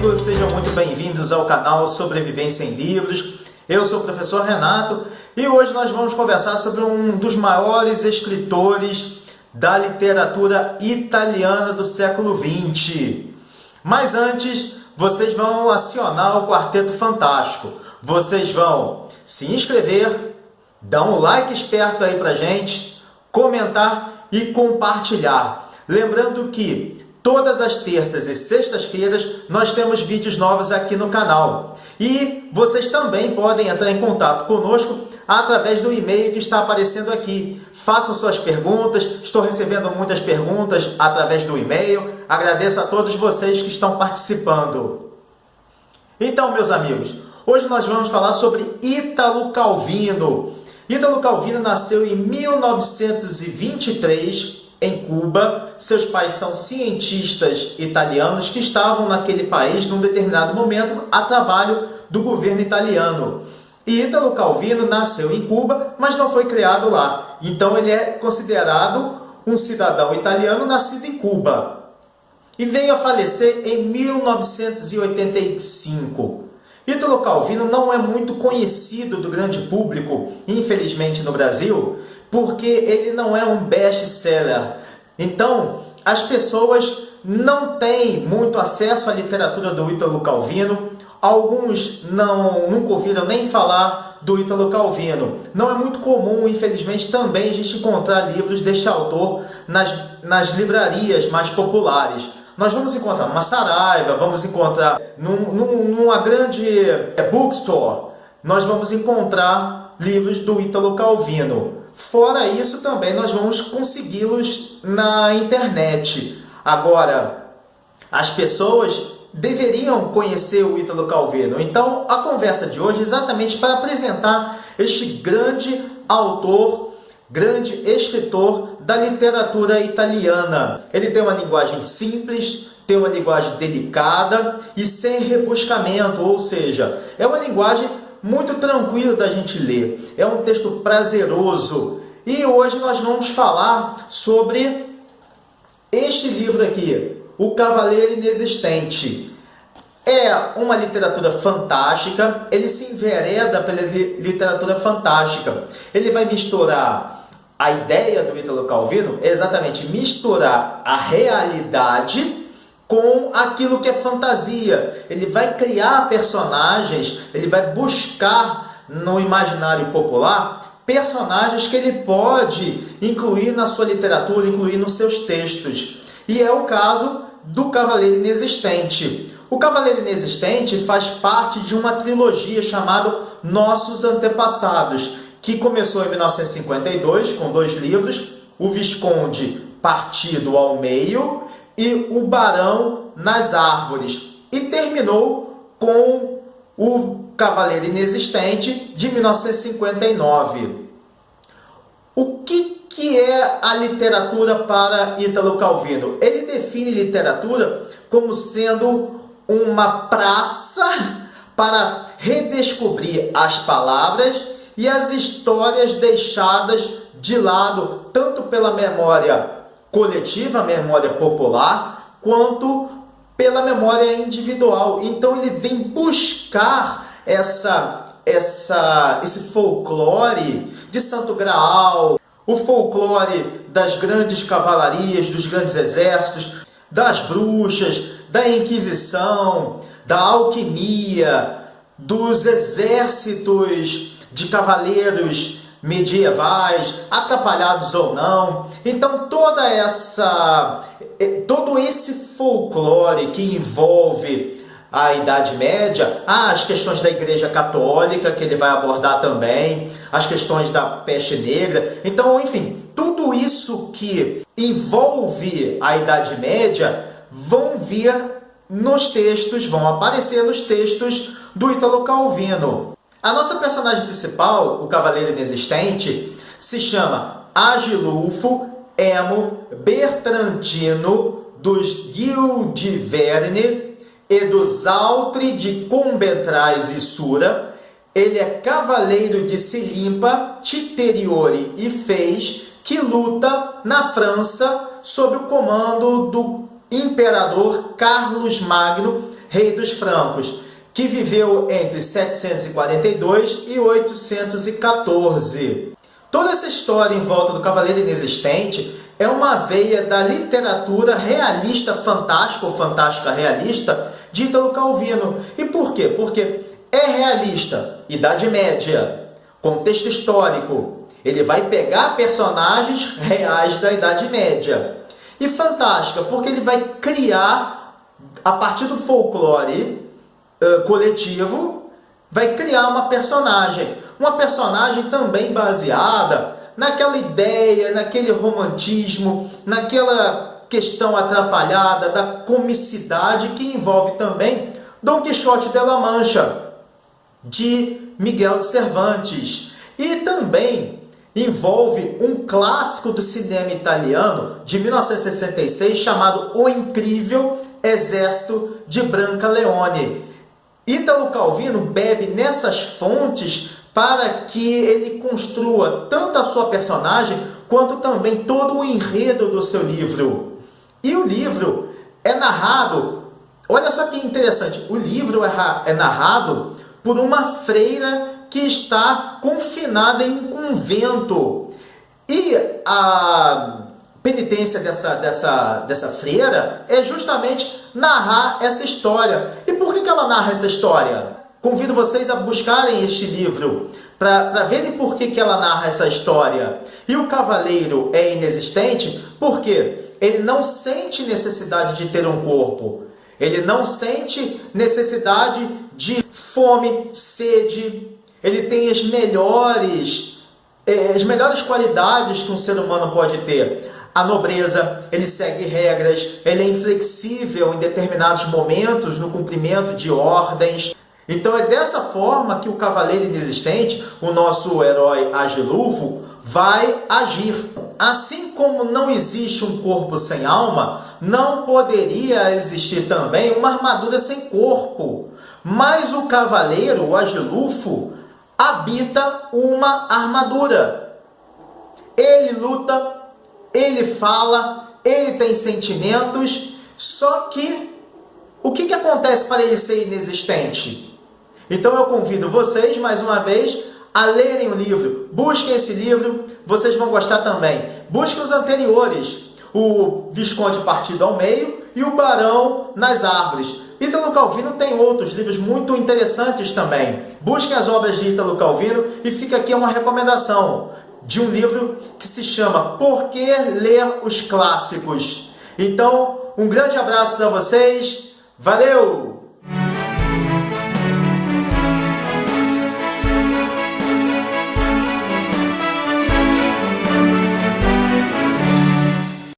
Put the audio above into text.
amigos, sejam muito bem-vindos ao canal Sobrevivência em Livros. Eu sou o professor Renato e hoje nós vamos conversar sobre um dos maiores escritores da literatura italiana do século XX. Mas antes, vocês vão acionar o Quarteto Fantástico. Vocês vão se inscrever, dar um like esperto aí pra gente, comentar e compartilhar. Lembrando que todas as terças e sextas-feiras nós temos vídeos novos aqui no canal. E vocês também podem entrar em contato conosco através do e-mail que está aparecendo aqui. Façam suas perguntas, estou recebendo muitas perguntas através do e-mail. Agradeço a todos vocês que estão participando. Então, meus amigos, hoje nós vamos falar sobre Ítalo Calvino. Ítalo Calvino nasceu em 1923 em Cuba. Seus pais são cientistas italianos que estavam naquele país num determinado momento a trabalho do governo italiano. E Ítalo Calvino nasceu em Cuba, mas não foi criado lá. Então ele é considerado um cidadão italiano nascido em Cuba. E veio a falecer em 1985. Ítalo Calvino não é muito conhecido do grande público, infelizmente no Brasil, porque ele não é um best-seller. Então, as pessoas não têm muito acesso à literatura do Ítalo Calvino. Alguns nunca ouviram nem falar do Ítalo Calvino. Não é muito comum, infelizmente, também a gente encontrar livros deste autor nas livrarias mais populares. Nós vamos encontrar numa Saraiva, vamos encontrar numa grande bookstore. Nós vamos encontrar livros do Ítalo Calvino. Fora isso, também nós vamos consegui-los na internet. Agora, as pessoas deveriam conhecer o Ítalo Calvino. Então, a conversa de hoje é exatamente para apresentar este grande autor, grande escritor da literatura italiana. Ele tem uma linguagem simples, tem uma linguagem delicada e sem rebuscamento, ou seja, é uma linguagem muito tranquila da gente ler. É um texto prazeroso. E hoje nós vamos falar sobre este livro aqui, O Cavaleiro Inexistente. É uma literatura fantástica, ele se envereda pela literatura fantástica. Ele vai misturar, a ideia do Ítalo Calvino é exatamente misturar a realidade com aquilo que é fantasia. Ele vai criar personagens, ele vai buscar no imaginário popular personagens que ele pode incluir na sua literatura, incluir nos seus textos. E é o caso do Cavaleiro Inexistente. O Cavaleiro Inexistente faz parte de uma trilogia chamada Nossos Antepassados, que começou em 1952 com 2 livros, O Visconde Partido ao Meio e O Barão nas Árvores, e terminou com O Cavaleiro Inexistente de 1959. O que é a literatura para Ítalo Calvino? Ele define literatura como sendo uma praça para redescobrir as palavras e as histórias deixadas de lado, tanto pela memória coletiva, a memória popular, quanto pela memória individual. Então ele vem buscar esse folclore de Santo Graal, o folclore das grandes cavalarias, dos grandes exércitos, das bruxas, da Inquisição, da alquimia, dos exércitos de cavaleiros medievais, atrapalhados ou não. Então todo esse folclore que envolve a Idade Média, as questões da Igreja Católica, que ele vai abordar também, as questões da peste negra. Então, enfim, tudo isso que envolve a Idade Média vão aparecer nos textos do Ítalo Calvino. A nossa personagem principal, o Cavaleiro Inexistente, se chama Agilulfo Emo Bertrandino dos Gildiverne e dos Altri de Combentrais e Sura. Ele é cavaleiro de Silimpa, Titeriori e Fez, que luta na França sob o comando do imperador Carlos Magno rei dos francos, que viveu entre 742 e 814. Toda essa história em volta do Cavaleiro Inexistente é uma veia da literatura realista fantástica ou fantástica realista de Ítalo Calvino. E por quê? Porque é realista, Idade Média, contexto histórico. Ele vai pegar personagens reais da Idade Média. E fantástica, porque ele vai criar, a partir do folclore coletivo, vai criar uma personagem também baseada naquela ideia, naquele romantismo, naquela questão atrapalhada da comicidade que envolve também Dom Quixote de la Mancha, de Miguel de Cervantes. E também envolve um clássico do cinema italiano de 1966 chamado O Incrível Exército de Brancaleone. Ítalo Calvino bebe nessas fontes para que ele construa tanto a sua personagem quanto também todo o enredo do seu livro. E o livro é narrado, olha só que interessante, o livro é narrado por uma freira que está confinada em um convento. E a penitência dessa freira é justamente narrar essa história. E por que ela narra essa história? Convido vocês a buscarem este livro para verem por que ela narra essa história. E o cavaleiro é inexistente porque ele não sente necessidade de ter um corpo. Ele não sente necessidade de fome, sede. Ele tem as melhores qualidades que um ser humano pode ter. A nobreza, ele segue regras, ele é inflexível em determinados momentos no cumprimento de ordens. Então é dessa forma que o Cavaleiro Inexistente, o nosso herói Agilulfo, vai agir. Assim como não existe um corpo sem alma, não poderia existir também uma armadura sem corpo. Mas o cavaleiro, o Agilulfo, habita uma armadura. Ele luta, ele fala, ele tem sentimentos, só que o que acontece para ele ser inexistente? Então eu convido vocês, mais uma vez, a lerem o livro. Busquem esse livro, vocês vão gostar também. Busquem os anteriores, o Visconde Partido ao Meio e o Barão nas Árvores. Ítalo Calvino tem outros livros muito interessantes também. Busquem as obras de Ítalo Calvino e fica aqui uma recomendação de um livro que se chama Por que Ler os Clássicos? Então, um grande abraço para vocês. Valeu!